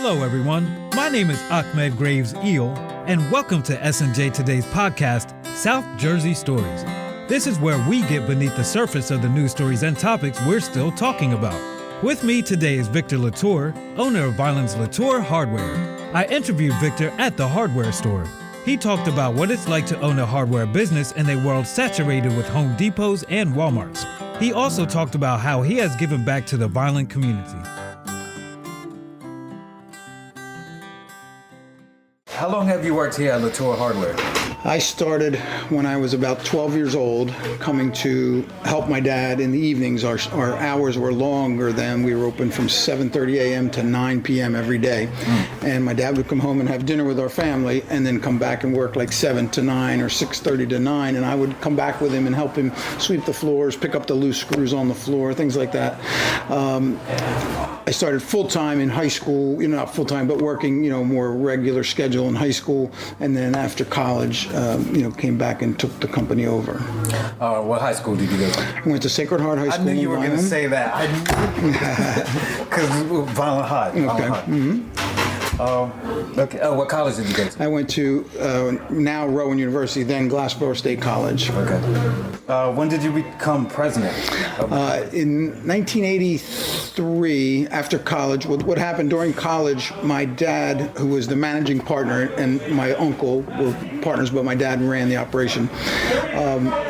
Hello, everyone. My name is Ahmed Graves Eel, and welcome to S&J Today's podcast, South Jersey Stories. This is where we get beneath the surface of the news stories and topics we're still talking about. With me today is Victor LaTorre, owner of Vineland's LaTorre Hardware. I interviewed Victor at the hardware store. He talked about what it's like to own a hardware business in a world saturated with Home Depots and Walmarts. He also talked about how he has given back to the Vineland community. How long have you worked here at LaTorre Hardware? I started when I was about 12 years old, coming to help my dad in the evenings. Our hours were longer then. We were open from 7:30 a.m. to 9 p.m. every day. And my dad would come home and have dinner with our family and then come back and work like 7 to 9 or 6:30 to 9. And I would come back with him and help him sweep the floors, pick up the loose screws on the floor, things like that. I started full-time in high school, not full-time, but working, more regular schedule in high school. And then after college, came back and took the company over. What high school did you go to? I went to Sacred Heart High School. I knew you were going to say that. I knew because Vineland High. Okay. Mm-hmm. Okay. Oh, what college did you go to? I went to now Rowan University, then Glassboro State College. Okay. When did you become president? In 1983, after college. What happened during college, my dad, who was the managing partner, and my uncle were partners, but my dad ran the operation.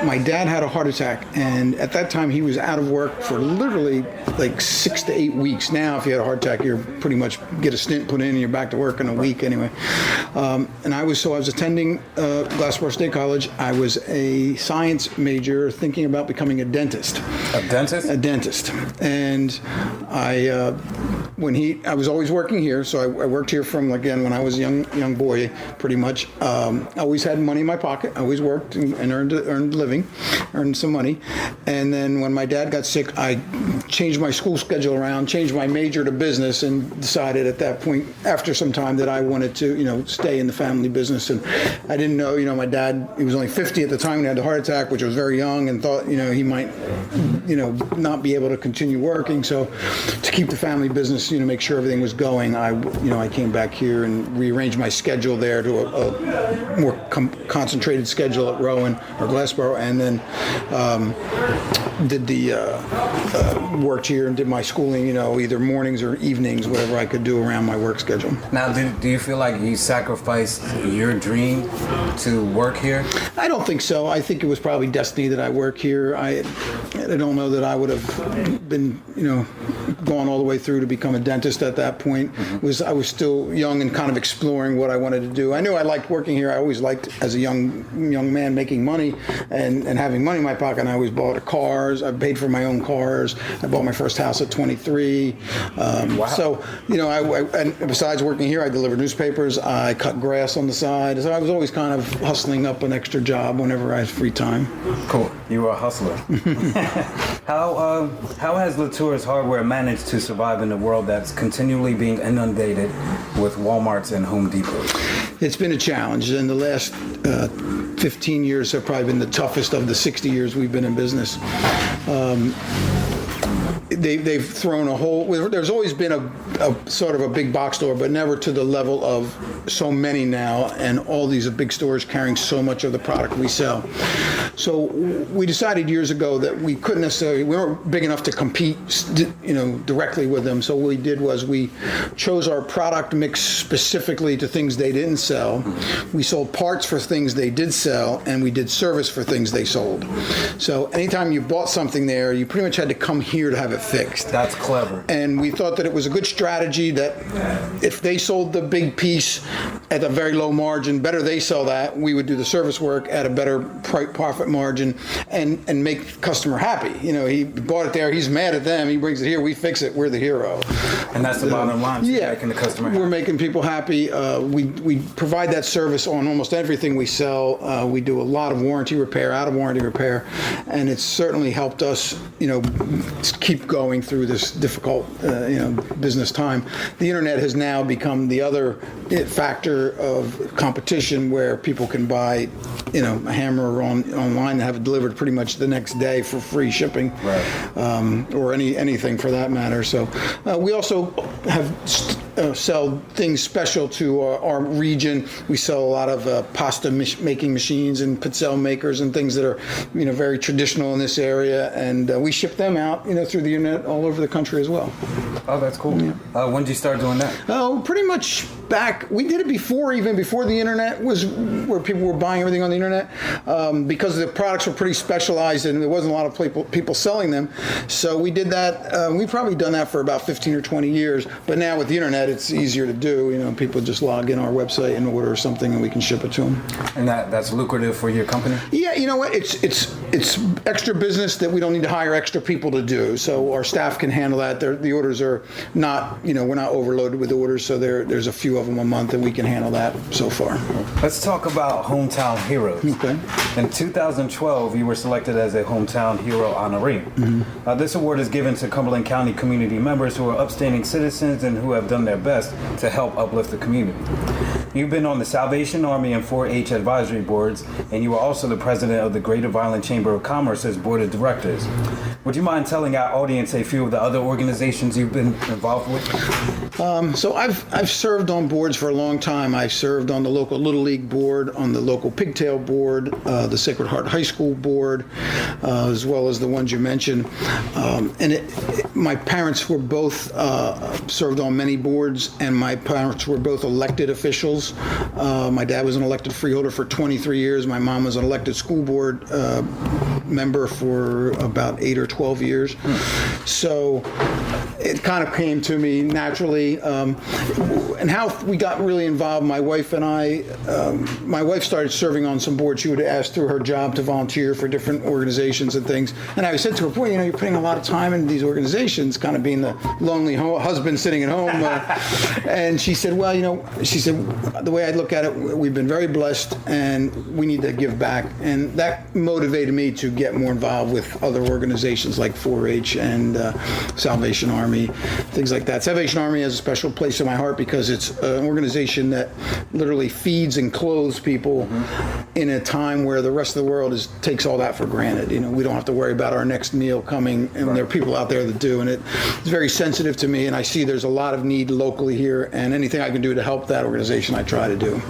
My dad had a heart attack, and at that time he was out of work for literally like 6 to 8 weeks. Now, if you had a heart attack, you're pretty much get a stint put in and you're back to work in a week anyway. And I was attending Glassboro State College. I was a science major thinking about becoming a dentist. A dentist? A dentist. And I was always working here, so I worked here from, again, when I was a young boy, pretty much. I always had money in my pocket. I always worked and earned a living, earned some money. And then when my dad got sick, I changed my school schedule around, changed my major to business, and decided at that point, after some time, that I wanted to, stay in the family business. And I didn't know, my dad, he was only 50 at the time when he had the heart attack, which was very young, and thought, he might, not be able to continue working. So to keep the family business, make sure everything was going, I came back here and rearranged my schedule there to a more concentrated schedule at Rowan or Glassboro, and then did the worked here and did my schooling, either mornings or evenings, whatever I could do around my work schedule. Now, do you feel like you sacrificed your dream to work here? I don't think so. I think it was probably destiny that I work here. I don't know that I would have been, gone all the way through to become a dentist at that point. Mm-hmm. I was still young and kind of exploring what I wanted to do. I knew I liked working here. I always liked, as a young man, making money and having money in my pocket. And I always bought cars. I paid for my own cars. I bought my first house at 23. Wow. So, and besides working here, I delivered newspapers. I cut grass on the side. So I was always kind of hustling up an extra job whenever I had free time. Cool. You were a hustler. How has LaTorre's Hardware managed to survive in a world that's continually being inundated with Walmarts and Home Depots? It's been a challenge, and the last 15 years have probably been the toughest of the 60 years we've been in business. They've thrown a whole. There's always been a sort of a big box store, but never to the level of so many now, and all these big stores carrying so much of the product we sell. So we decided years ago that we weren't big enough to compete, directly with them. So what we did was we chose our product mix specifically to things they didn't sell. We sold parts for things they did sell, and we did service for things they sold. So anytime you bought something there, you pretty much had to come here to have it fixed. That's clever. And we thought that it was a good strategy that if they sold the big piece at a very low margin, better they sell that, we would do the service work at a better profit margin and make customer happy. He bought it there, he's mad at them, he brings it here, we fix it, we're the hero. And that's the bottom line, making the customer happy. We're making people happy. We provide that service on almost everything we sell. We do a lot of warranty repair, out of warranty repair, and it's certainly helped us, keep going through this difficult, business time. The internet has now become the other factor of competition, where people can buy, a hammer online and have it delivered pretty much the next day for free shipping, right. Or anything for that matter. So we also have sell things special to our region. We sell a lot of pasta making machines and pizzelle makers and things that are, very traditional in this area, and we ship them out, through the internet all over the country as well. Oh, that's cool. Yeah. When did you start doing that? Oh, pretty much back. We did it even before the internet was where people were buying everything on the internet, because the products were pretty specialized and there wasn't a lot of people selling them. So we did that. We've probably done that for about 15 or 20 years. But now with the internet, it's easier to do. People just log in our website and order something, and we can ship it to them. And that's lucrative for your company? Yeah, you know what? It's extra business that we don't need to hire extra people to do. So our staff can handle that. The orders are not, we're not overloaded with orders. So there's a few of them a month, and we can handle that so far. Let's talk about Hometown Heroes. Okay. In 2012, you were selected as a Hometown Hero honoree. Mm-hmm. This award is given to Cumberland County community members who are upstanding citizens and who have done their best to help uplift the community. You've been on the Salvation Army and 4-H advisory boards, and you are also the president of the Greater Vineland Chamber of Commerce's board of directors. Would you mind telling our audience a few of the other organizations you've been involved with? So I've served on boards for a long time. I've served on the local Little League board, on the local Pigtail board, the Sacred Heart High School board, as well as the ones you mentioned. My parents were both served on many boards, and my parents were both elected officials. My dad was an elected freeholder for 23 years. My mom was an elected school board member for about 8 or 12 years. So it kind of came to me naturally. And how we got really involved, my wife and I, my wife started serving on some boards. She would ask through her job to volunteer for different organizations and things. And I said to her, boy, you're putting a lot of time into these organizations, kind of being the lonely husband sitting at home. And she said, well, the way I look at it, we've been very blessed and we need to give back. And that motivated me to get more involved with other organizations like 4-H and Salvation Army, things like that. Salvation Army has a special place in my heart because it's an organization that literally feeds and clothes people in a time where the rest of the world takes all that for granted. We don't have to worry about our next meal coming, and there are people out there that do, and it's very sensitive to me, and I see there's a lot of need locally here, and anything I can do to help that organization, I try to do.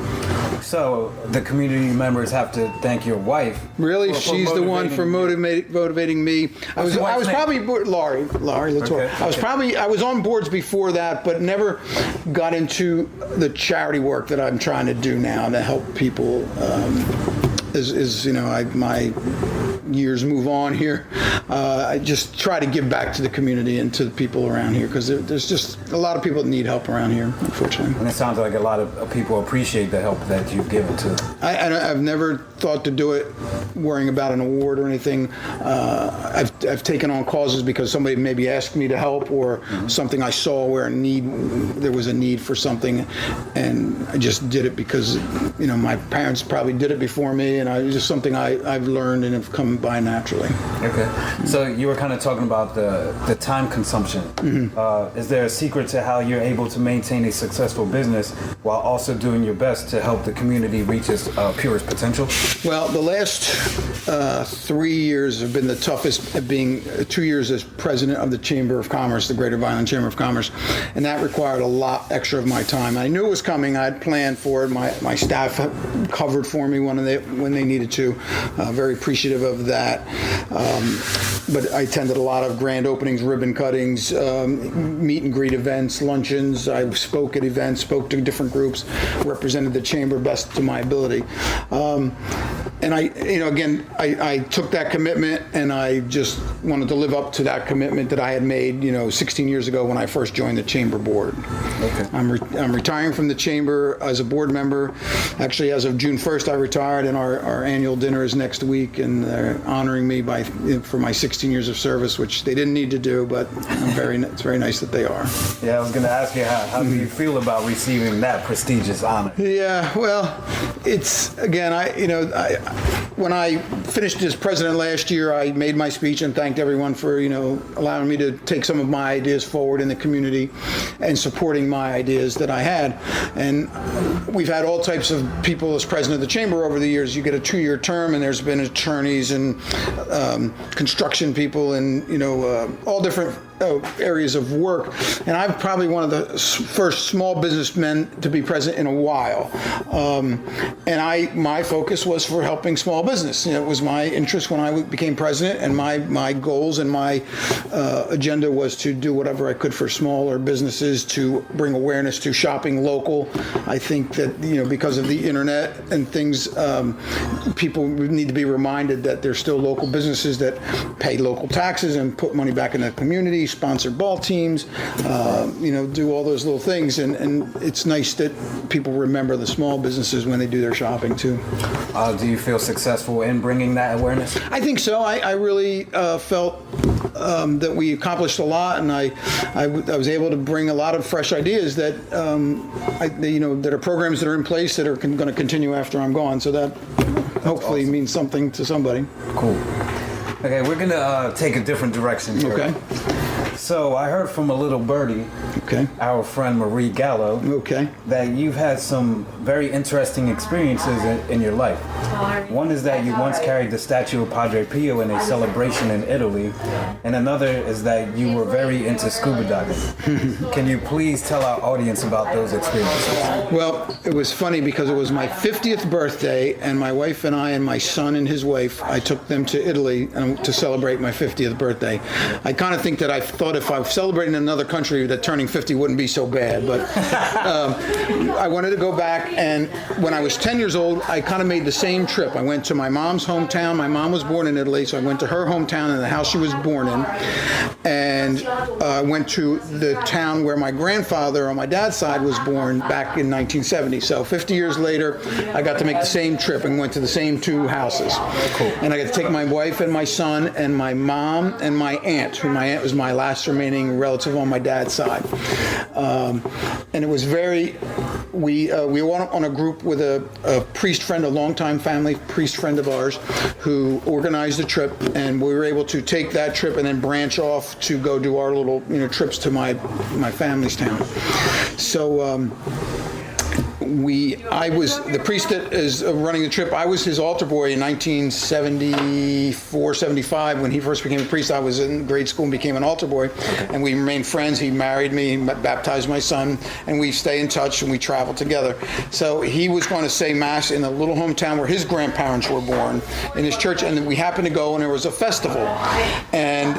So the community members have to thank your wife. Really? She's the one for motivating me. I was probably Laurie LaTorre. Okay. I was on boards before that, but never got into the charity work that I'm trying to do now to help people. My years move on here, I just try to give back to the community and to the people around here, because there's just a lot of people that need help around here, unfortunately. And it sounds like a lot of people appreciate the help that you've given to. I've never thought to do it worrying about an award or anything. I've taken on causes because somebody maybe asked me to help, or something I saw where there was a need for something, and I just did it because my parents probably did it before me, and it's just something I've learned and have come by naturally. Okay. So you were kind of talking about the time consumption. Mm-hmm. Is there a secret to how you're able to maintain a successful business while also doing your best to help the community reach its purest potential? Well, the last 3 years have been the toughest, being 2 years as president of the Chamber of Commerce, the Greater Vineland Chamber of Commerce, and that required a lot extra of my time. I knew it was coming. I had planned for it. My staff covered for me when they needed to. Very appreciative of that. But I attended a lot of grand openings, ribbon cuttings, meet and greet events, luncheons. I spoke at events, spoke to different groups, represented the chamber best to my ability. And I took that commitment, and I just wanted to live up to that commitment that I had made, 16 years ago when I first joined the chamber board. Okay. I'm retiring from the chamber as a board member. Actually, as of June 1st, I retired, and our annual dinner is next week, and they're honoring me for my 16 years of service, which they didn't need to do, but it's very nice that they are. Yeah, I was going to ask you, how do you feel about receiving that prestigious honor? Yeah, well, it's, again, when I finished as president last year, I made my speech and thanked everyone for, allowing me to take some of my ideas forward in the community and supporting my ideas that I had. And we've had all types of people as president of the chamber over the years. You get a 2-year term, and there's been attorneys and construction people and, all different areas of work, and I'm probably one of the first small businessmen to be president in a while. And my focus was for helping small business. It was my interest when I became president, and my goals and my agenda was to do whatever I could for smaller businesses to bring awareness to shopping local. I think that because of the internet and things, people need to be reminded that there's still local businesses that pay local taxes and put money back in the community, sponsor ball teams, do all those little things, and it's nice that people remember the small businesses when they do their shopping too. Do you feel successful in bringing that awareness? I think so. I really felt that we accomplished a lot, and I was able to bring a lot of fresh ideas that that are programs that are in place that are going to continue after I'm gone. So that hopefully awesome. Means something to somebody. Cool. Okay, we're gonna take a different direction here. Okay. So I heard from a little birdie, Okay. our friend Marie Gallo, Okay. that you've had some very interesting experiences in your life. One is that you once carried the statue of Padre Pio in a celebration in Italy, and another is that you were very into scuba diving. Can you please tell our audience about those experiences? Well, it was funny because it was my 50th birthday, and my wife and I and my son and his wife, I took them to Italy to celebrate my 50th birthday. I kind of think that I thought if I was celebrating in another country that turning 50 wouldn't be so bad, but I wanted to go back, and when I was 10 years old, I kind of made the same trip. I went to my mom's hometown. My mom was born in Italy, so I went to her hometown and the house she was born in, and I went to the town where my grandfather on my dad's side was born back in 1970. So 50 years later, I got to make the same trip and went to the same two houses. Cool. And I got to take my wife and my son and my mom and my aunt, who my aunt was my last remaining relative on my dad's side. And it was we went on a group with a priest friend, a longtime family priest friend of ours, who organized the trip, and we were able to take that trip and then branch off to go do our little trips to my family's town. So I was the priest that is running the trip. I was his altar boy in 1974, 75. When he first became a priest, I was in grade school and became an altar boy. And we remained friends. He married me, he baptized my son, and we stay in touch and we travel together. So he was going to say Mass in a little hometown where his grandparents were born in his church. And we happened to go, and there was a festival. And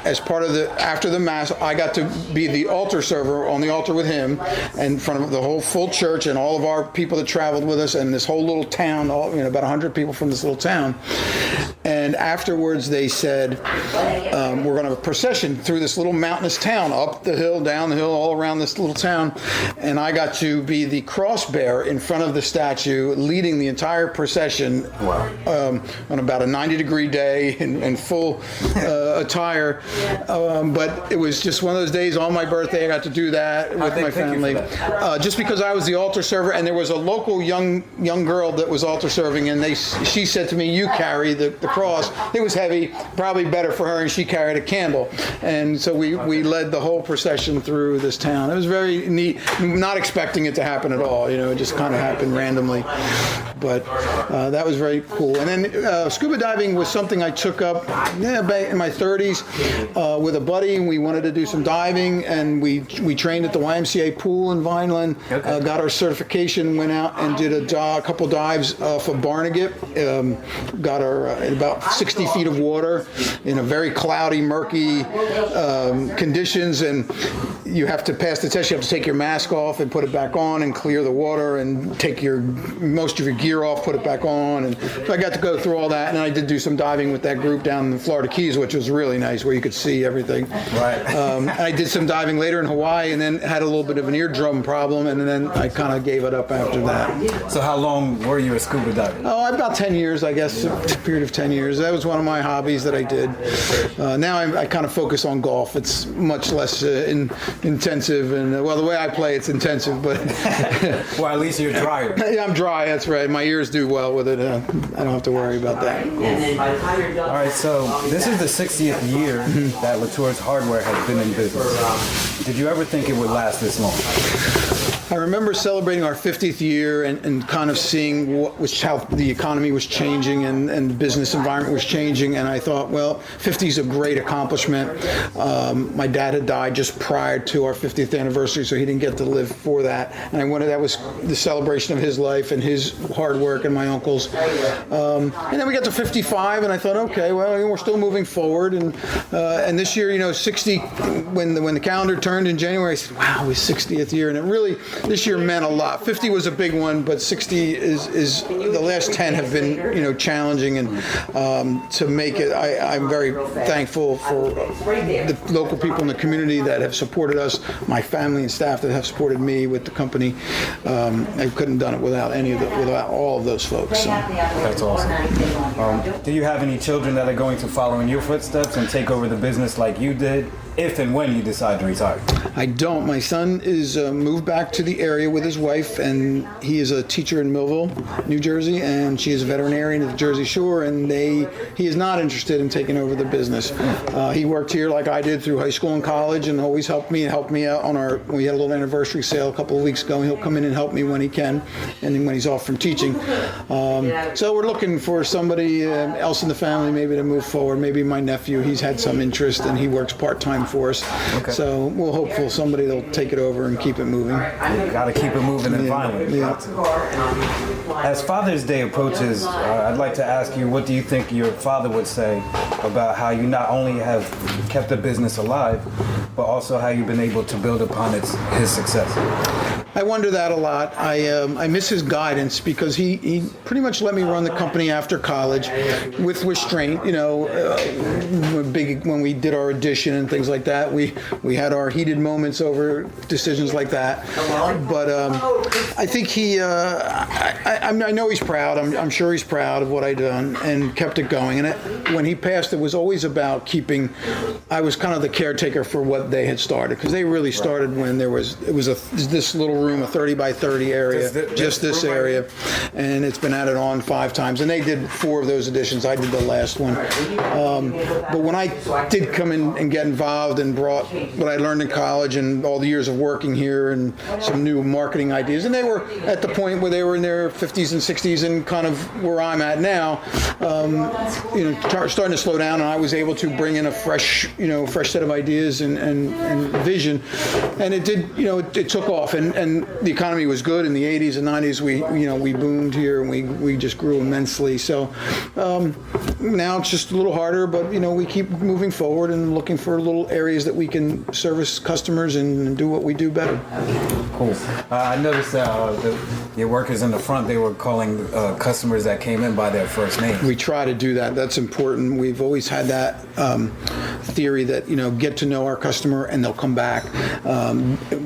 as part of after the Mass, I got to be the altar server on the altar with him in front of the whole full church and all of our people that traveled with us, and this whole little town, about 100 people from this little town. And afterwards they said, we're going to have a procession through this little mountainous town, up the hill, down the hill, all around this little town. And I got to be the cross bearer in front of the statue, leading the entire procession. Wow. On about a 90-degree day in full attire. But it was just one of those days on my birthday. I got to do that with my family. Just because I was the altar server, and there was a local young girl that was altar serving, and she said to me, "You carry the cross." It was heavy, probably better for her, and she carried a candle. And so we led the whole procession through this town. It was very neat, not expecting it to happen at all. It just kind of happened randomly. But that was very cool. And then scuba diving was something I took up back in my 30s with a buddy, and we wanted to do some diving, and we trained at the YMCA pool in Vineland. Okay. Got our certification, went out and did a couple dives off of Barnegat. Got our in about 60 feet of water in a very cloudy, murky conditions, and you have to pass the test. You have to take your mask off and put it back on and clear the water and take most of your gear off, put it back on. And so I got to go through all that, and I did do some diving with that group down in the Florida Keys, which was really nice, where you could see everything. Right. I did some diving later in Hawaii, and then had a little bit of an eardrum problem, and then I kind of gave it up after that. So how long were you a scuba diving? Oh, about 10 years, I guess, a period of 10 years. That was one of my hobbies that I did. Now I kind of focus on golf. It's much less intensive, and the way I play, it's intensive, but... Well, at least you're drier. Yeah, I'm dry, that's right. My ears do well with it. I don't have to worry about that. Cool. All right, so this is the 60th year that LaTorre's Hardware has been in business. Did you ever think it would last this long? I remember celebrating our 50th year and kind of seeing how the economy was changing and the business environment was changing. And I thought, well, 50 is a great accomplishment. My dad had died just prior to our 50th anniversary, so he didn't get to live for that. And I wanted, that was the celebration of his life and his hard work and my uncle's. And then we got to 55, and I thought, okay, well, we're still moving forward. And this year, 60, when the calendar turned in January, I said, wow, it was 60th year. And it really, this year meant a lot. 50 was a big one, but 60 is the last 10 have been, challenging. And to make it, I'm very thankful for the local people in the community that have supported us, my family and staff that have supported me with the company. I couldn't have done it without without all of those folks. So. That's awesome. Do you have any children that are going to follow in your footsteps and take over the business like you did, if and when you decide to retire? I don't. My son is moved back to the area with his wife, and he is a teacher in Millville, New Jersey, and she is a veterinarian at the Jersey Shore, and he is not interested in taking over the business. He worked here like I did through high school and college, and always helped me out on we had a little anniversary sale a couple of weeks ago, and he'll come in and help me when he can, and then when he's off from teaching. So we're looking for somebody else in the family maybe to move forward. Maybe my nephew, he's had some interest, and he works part-time for us. Okay. So we're hopeful somebody will take it over and keep it moving. You got to keep it moving in Vineland. Yeah. As Father's Day approaches, I'd like to ask you, what do you think your father would say about how you not only have kept the business alive, but also how you've been able to build upon his success? I wonder that a lot. I miss his guidance because he pretty much let me run the company after college with restraint. When we did our audition and things like that, we had our heated moments over decisions like that. But I think I know he's proud. I'm sure he's proud of what I done and kept it going. And when he passed, it was always about I was kind of the caretaker for what they had started, because they really started when it was this little room, a 30 by 30 area, just this area, and it's been added on 5 times. And they did 4 of those editions. I did the last one. But when I did come in and get involved and brought what I learned in college and all the years of working here and some new marketing ideas, and they were at the point where they were in their 50s and 60s and kind of where I'm at now, starting to slow down, and I was able to bring in a fresh set of ideas and vision, and it did, it took off, and the economy was good in the 80s and 90s. We boomed here, and we just grew immensely. So now it's just a little harder, but we keep moving forward and looking for little areas that we can service customers and do what we do better. Cool. I noticed that your workers in the front, they were calling customers that came in by their first name. We try to do that. That's important. We've always had that theory that get to know our customer and they'll come back.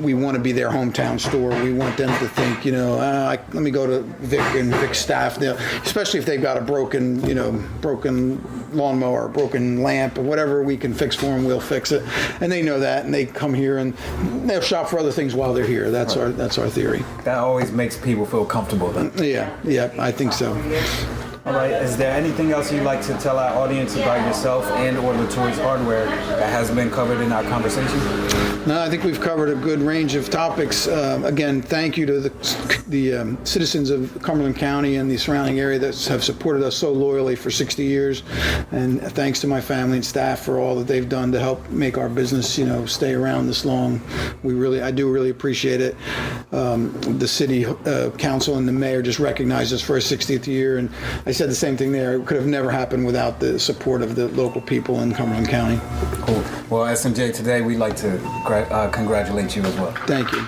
We want to be their hometown store. We want them to think, let me go to Vic and Vic's staff, especially if they've got a broken lawnmower, broken lamp, or whatever we can fix for them, we'll fix it. And they know that, and they come here and they'll shop for other things while they're here. That's our theory. That always makes people feel comfortable then. Yeah, I think so. All right, is there anything else you'd like to tell our audience about yourself and or LaTorre's hardware that hasn't been covered in our conversation? No, I think we've covered a good range of topics. Again, thank you to the citizens of Cumberland County and the surrounding area that have supported us so loyally for 60 years. And thanks to my family and staff for all that they've done to help make our business, stay around this long. I do really appreciate it. The city council and the mayor just recognized us for our 60th year, and I said the same thing there. It could have never happened without the support of the local people in Cumberland County. Cool. Well, SMJ, today we'd like to congratulate you as well. Thank you.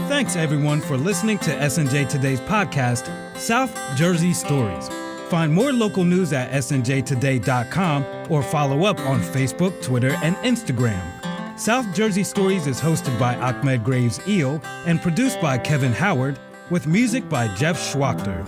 Thanks everyone for listening to SNJ Today's podcast, South Jersey Stories. Find more local news at snjtoday.com or follow up on Facebook, Twitter, and Instagram. South Jersey Stories is hosted by Ahmed Graves Eel and produced by Kevin Howard, with music by Jeff Schwachter.